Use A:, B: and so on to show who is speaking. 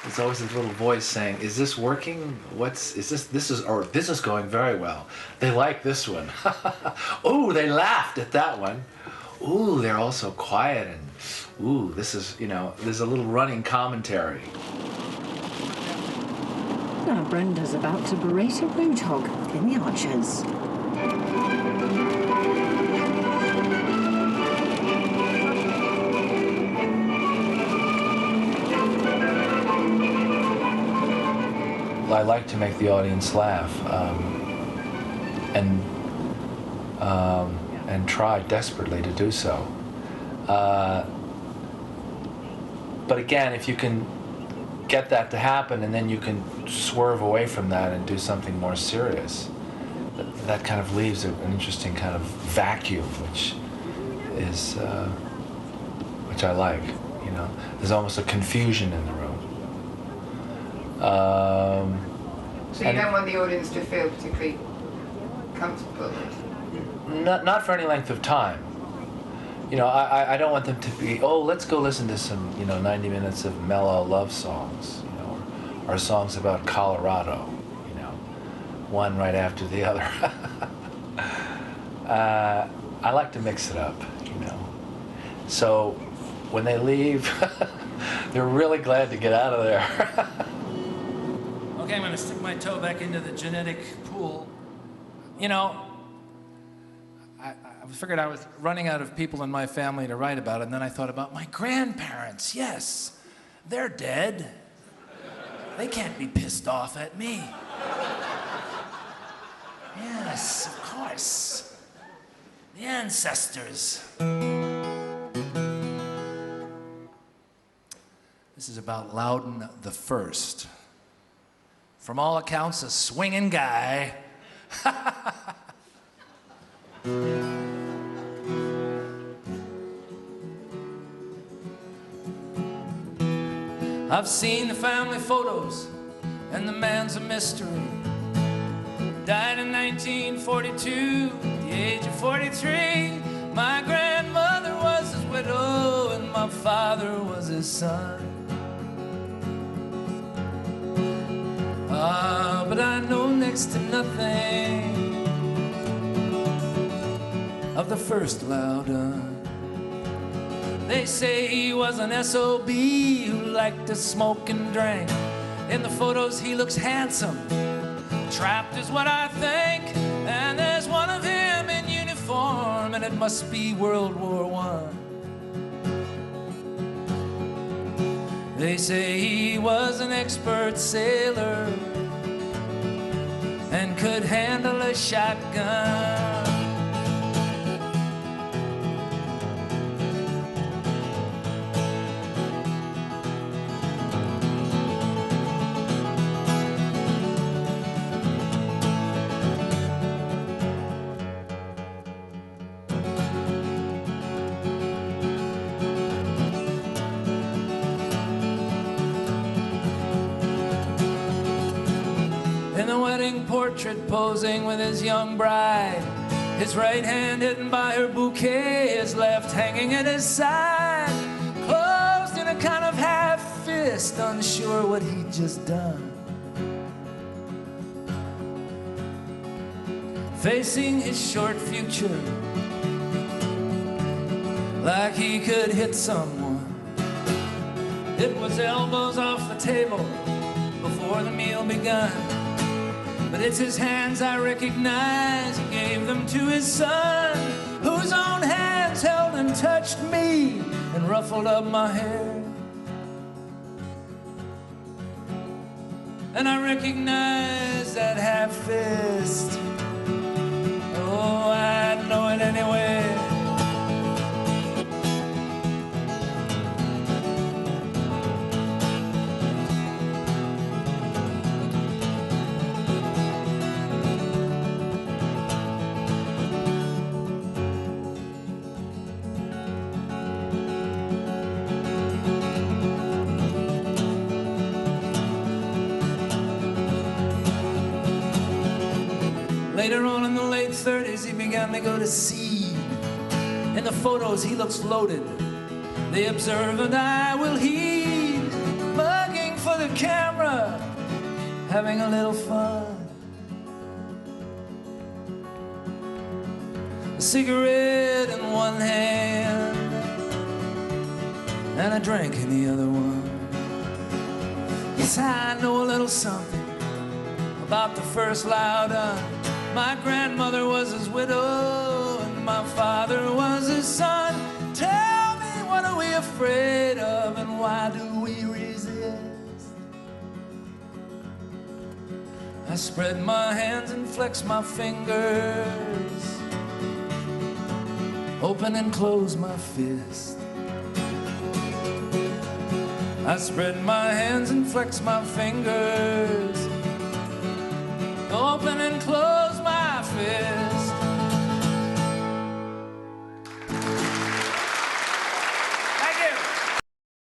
A: There's always this little voice saying, "Is this working? This is going very well. They like this one. Oh, they laughed at that one. Ooh, they're all so quiet, and ooh, this is, there's a little running commentary."
B: Now Brenda's about to berate a roadhog in the Archers.
A: I like to make the audience laugh, and try desperately to do so. But again, if you can get that to happen, and then you can swerve away from that and do something more serious, that kind of leaves an interesting kind of vacuum, which I like. There's almost a confusion in the room.
C: So you don't want the audience to feel particularly comfortable?
A: Not for any length of time. I don't want them to be, oh, let's go listen to some, 90 minutes of mellow love songs, or songs about Colorado, one right after the other. I like to mix it up, So when they leave, they're really glad to get out of there.
D: Okay, I'm gonna stick my toe back into the genetic pool. I figured I was running out of people in my family to write about, and then I thought about my grandparents. Yes, they're dead. They can't be pissed off at me. Yes, of course. The ancestors. This is about Loudon the First. From all accounts, a swinging guy. I've seen the family photos, and the man's a mystery. Died in 1942, at the age of 43. My grandmother was his widow, and my father was his son. But I know next to nothing of the first Loudon. They say he was an SOB who liked to smoke and drink. In the photos he looks handsome, trapped is what I think. And there's one of him in uniform, and it must be World War I. They say he was an expert sailor and could handle a shotgun. In the wedding portrait, posing with his young bride, his right hand hidden by her bouquet, his left hanging at his side, closed in a kind of half fist, unsure what he'd just done. Facing his short future, like he could hit someone. It was elbows off the table before the meal begun. But it's his hands I recognize. He gave them to his son, whose own hands held and touched me and ruffled up my hair. And I recognize that half fist. Oh, I'd know it anyway. Later on in the late 30s, he began to go to seed. In the photos, he looks loaded. The observant eye will heed, mugging for the having a little fun. A cigarette in one hand and a drink in the other one. Yes, I know a little something about the First Loudon. My grandmother was his widow and my father was his son. Tell me, what are we afraid of and why do we resist? I spread my hands and flex my fingers, open and close my fist. I spread my hands and flex my fingers, open and close my fist.